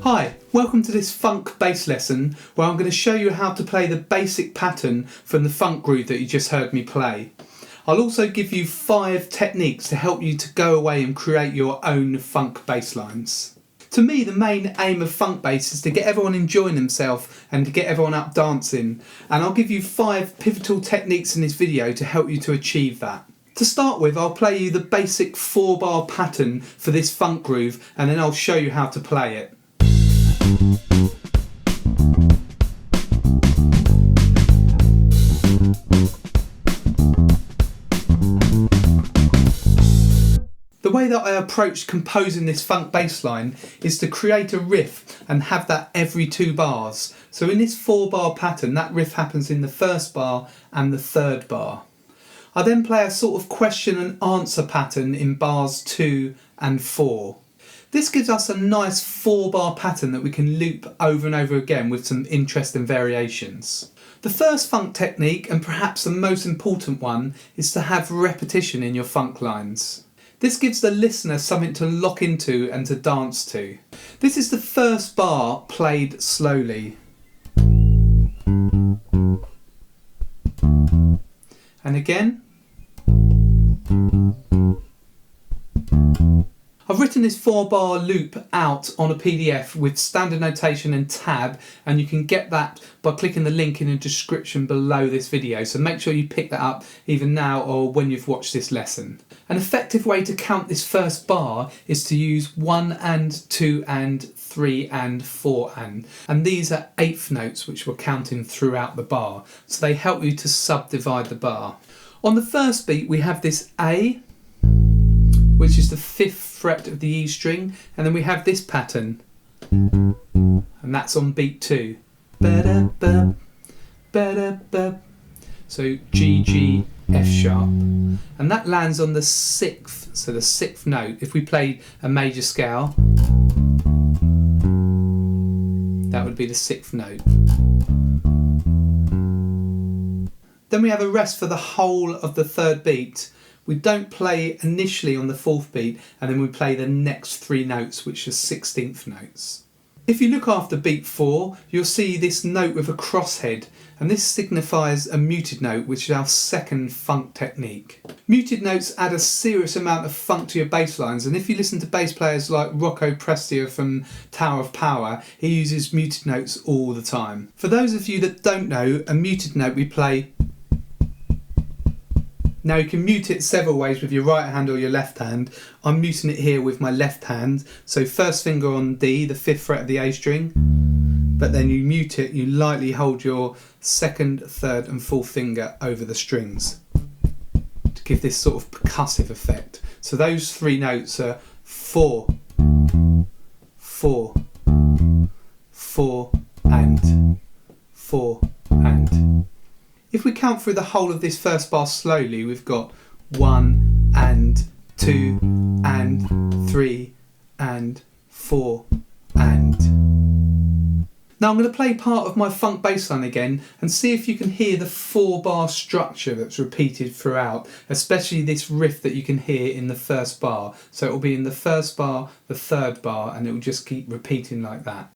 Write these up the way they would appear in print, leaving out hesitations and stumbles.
Hi, welcome to this funk bass lesson where I'm going to show you how to play the basic pattern from the funk groove that you just heard me play. I'll also give you 5 techniques to help you to go away and create your own funk bass lines. To me, the main aim of funk bass is to get everyone enjoying themselves and to get everyone up dancing, and I'll give you 5 pivotal techniques in this video to help you to achieve that. To start with, I'll play you the basic 4-bar pattern for this funk groove, and then I'll show you how to play it. The way that I approach composing this funk bass line is to create a riff and have that every 2 bars. So in this 4-bar pattern, that riff happens in the first bar and the 3rd bar. I then play a sort of question and answer pattern in bars 2 and 4. This gives us a nice 4-bar pattern that we can loop over and over again with some interesting variations. The first funk technique, and perhaps the most important one, is to have repetition in your funk lines. This gives the listener something to lock into and to dance to. This is the first bar played slowly. And again. I've written this 4-bar loop out on a PDF with standard notation and tab, and you can get that by clicking the link in the description below this video, so make sure you pick that up either now or when you've watched this lesson. An effective way to count this first bar is to use 1 and 2 and 3 and 4 and these are 8th notes which we're counting throughout the bar, so they help you to subdivide the bar. On the first beat we have this A, which is the 5th fret of the E string, and then we have this pattern, and that's on beat 2. Ba-da-ba, ba-da-ba. So G, G, F sharp, and that lands on the 6th, so the 6th note. If we played a major scale, that would be the 6th note. Then we have a rest for the whole of the 3rd beat. We don't play initially on the 4th beat, and then we play the next 3 notes, which are 16th notes. If you look after beat 4, you'll see this note with a crosshead, and this signifies a muted note, which is our second funk technique. Muted notes add a serious amount of funk to your bass lines, and if you listen to bass players like Rocco Prestia from Tower of Power, he uses muted notes all the time. For those of you that don't know, a muted note we play. Now you can mute it several ways with your right hand or your left hand. I'm muting it here with my left hand. So first finger on D, the 5th fret of the A string, but then you mute it, you lightly hold your 2nd, 3rd and 4th finger over the strings to give this sort of percussive effect. So those 3 notes are 4, 4, 4 and 4 and. If we count through the whole of this first bar slowly, we've got 1 and 2 and 3 and 4 and. Now I'm going to play part of my funk bass line again and see if you can hear the 4-bar structure that's repeated throughout, especially this riff that you can hear in the first bar. So it will be in the first bar, the 3rd bar, and it will just keep repeating like that.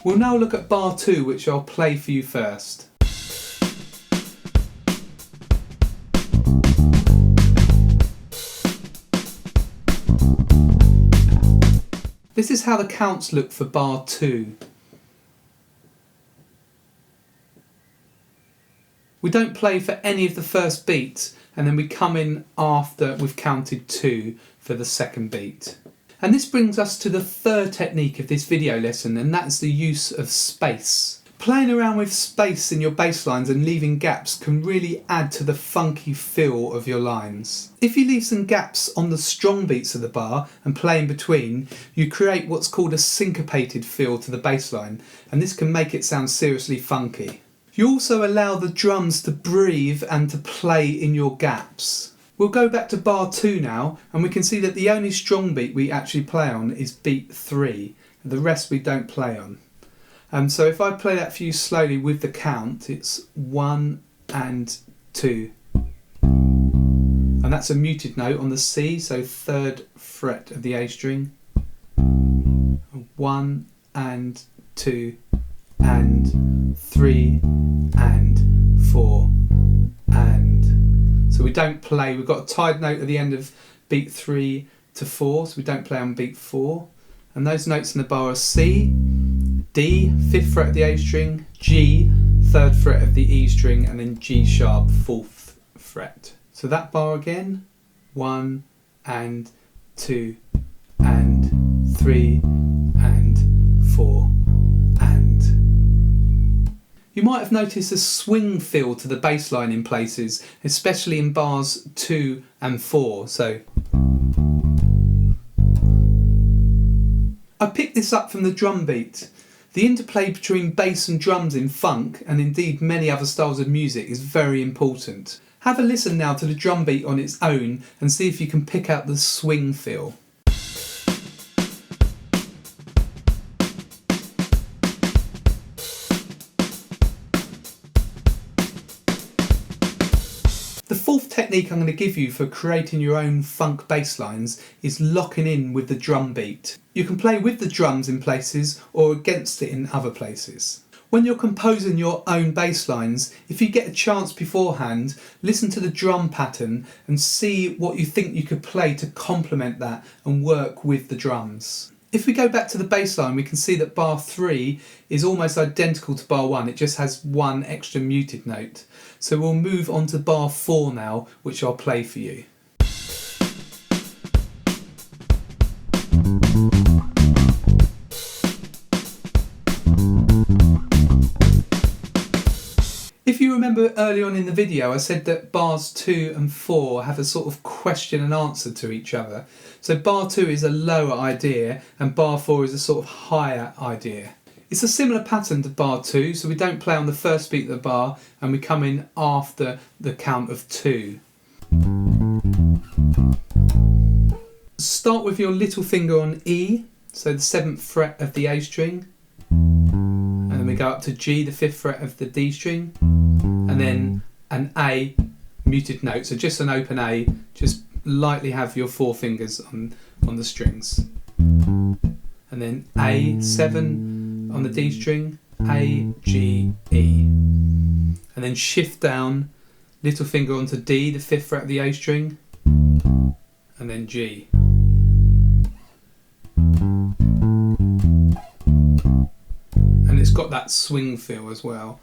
We'll now look at bar 2, which I'll play for you first. This is how the counts look for bar 2. We don't play for any of the first beats, and then we come in after we've counted 2 for the 2nd beat. And this brings us to the 3rd technique of this video lesson, and that's the use of space. Playing around with space in your bass lines and leaving gaps can really add to the funky feel of your lines. If you leave some gaps on the strong beats of the bar and play in between, you create what's called a syncopated feel to the bass line, and this can make it sound seriously funky. You also allow the drums to breathe and to play in your gaps. We'll go back to bar 2 now, and we can see that the only strong beat we actually play on is beat 3. The rest we don't play on. So if I play that for you slowly with the count, it's 1 and 2. And that's a muted note on the C, so 3rd fret of the A string. 1 and 2 and 3 and 4 and. So we don't play, we've got a tied note at the end of beat 3 to 4, so we don't play on beat 4. And those notes in the bar are C, D, 5th fret of the A string, G, 3rd fret of the E string, and then G sharp, 4th fret. So that bar again, 1 and 2 and 3 and 4 and. You might have noticed a swing feel to the bass line in places, especially in bars 2 and 4. So I picked this up from the drum beat. The interplay between bass and drums in funk, and indeed many other styles of music, is very important. Have a listen now to the drum beat on its own and see if you can pick out the swing feel. The fourth technique I'm going to give you for creating your own funk bass lines is locking in with the drum beat. You can play with the drums in places or against it in other places. When you're composing your own bass lines, if you get a chance beforehand, listen to the drum pattern and see what you think you could play to complement that and work with the drums. If we go back to the bass line, we can see that bar 3 is almost identical to bar 1, it just has one extra muted note. So we'll move on to bar 4 now, which I'll play for you. If you remember early on in the video, I said that bars 2 and 4 have a sort of question and answer to each other. So bar 2 is a lower idea and bar 4 is a sort of higher idea. It's a similar pattern to bar 2, so we don't play on the first beat of the bar and we come in after the count of 2. Start with your little finger on E, so the 7th fret of the A string. And then we go up to G, the 5th fret of the D string. And then an A muted note, so just an open A, just lightly have your 4 fingers on the strings. And then A7 on the D string, A, G, E. And then shift down, little finger onto D, the 5th fret of the A string, and then G. And it's got that swing feel as well.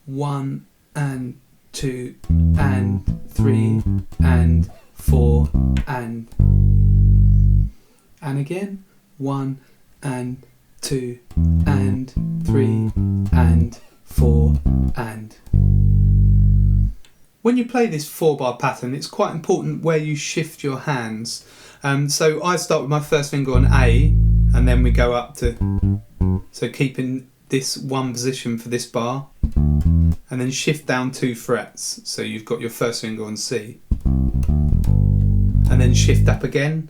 1 and 2 and 3 and 4 and again 1 and 2 and 3 and 4 and. When you play this 4-bar pattern, it's quite important where you shift your hands. So I start with my first finger on A and then we go up to, so keeping this one position for this bar, and then shift down 2 frets, so you've got your first finger on C, and then shift up again,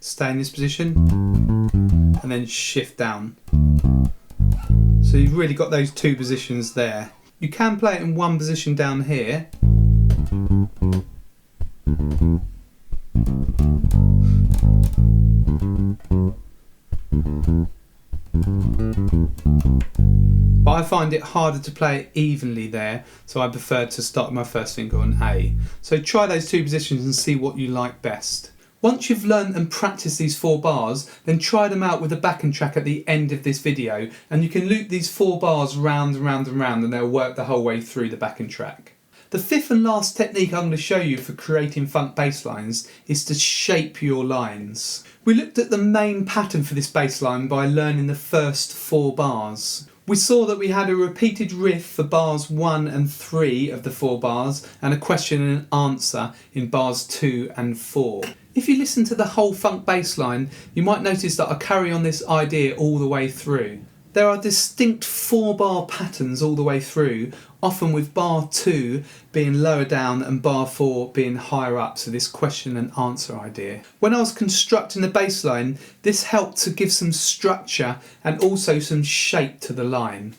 stay in this position, and then shift down. So you've really got those 2 positions there. You can play it in one position down here, but I find it harder to play it evenly there, so I prefer to start with my first finger on A. So try those 2 positions and see what you like best. Once you've learned and practiced these 4 bars, then try them out with a backing track at the end of this video, and you can loop these 4 bars round and round and round, and they'll work the whole way through the backing track. The 5th and last technique I'm going to show you for creating funk bass lines is to shape your lines. We looked at the main pattern for this bass line by learning the first 4 bars. We saw that we had a repeated riff for bars 1 and 3 of the 4 bars and a question and an answer in bars 2 and 4. If you listen to the whole funk bass line, you might notice that I carry on this idea all the way through. There are distinct 4-bar patterns all the way through, often with bar 2 being lower down and bar 4 being higher up, so this question and answer idea. When I was constructing the bass line, this helped to give some structure and also some shape to the line.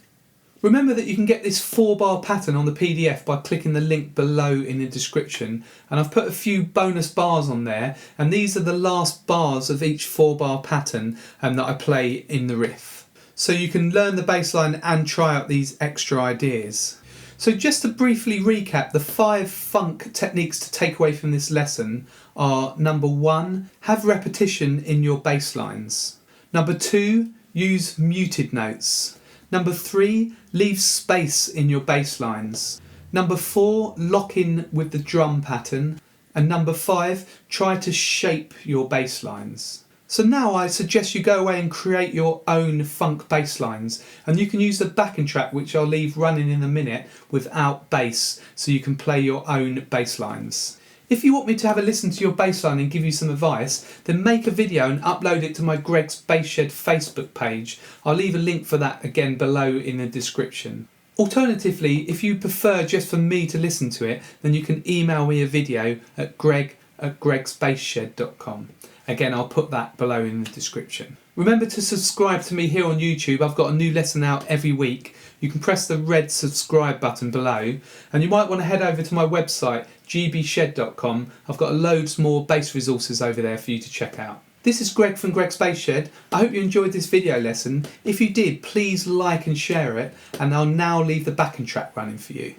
Remember that you can get this 4-bar pattern on the PDF by clicking the link below in the description, and I've put a few bonus bars on there, and these are the last bars of each 4-bar pattern that I play in the riff. So you can learn the bass line and try out these extra ideas. So just to briefly recap, the 5 funk techniques to take away from this lesson are: number 1, have repetition in your bass lines. Number 2, use muted notes. Number 3, leave space in your bass lines. Number 4, lock in with the drum pattern. And number 5, try to shape your bass lines. So now I suggest you go away and create your own funk bass lines, and you can use the backing track, which I'll leave running in a minute, without bass, so you can play your own bass lines. If you want me to have a listen to your bass line and give you some advice, then make a video and upload it to my Greg's Bass Shed Facebook page. I'll leave a link for that again below in the description. Alternatively, if you prefer just for me to listen to it, then you can email me a video at greg@gregsbassshed.com. Again, I'll put that below in the description. Remember to subscribe to me here on YouTube. I've got a new lesson out every week. You can press the red subscribe button below, and you might want to head over to my website gbshed.com. I've got loads more bass resources over there for you to check out. This is Greg from Greg's Bass Shed. I hope you enjoyed this video lesson. If you did, please like and share it, and I'll now leave the backing track running for you.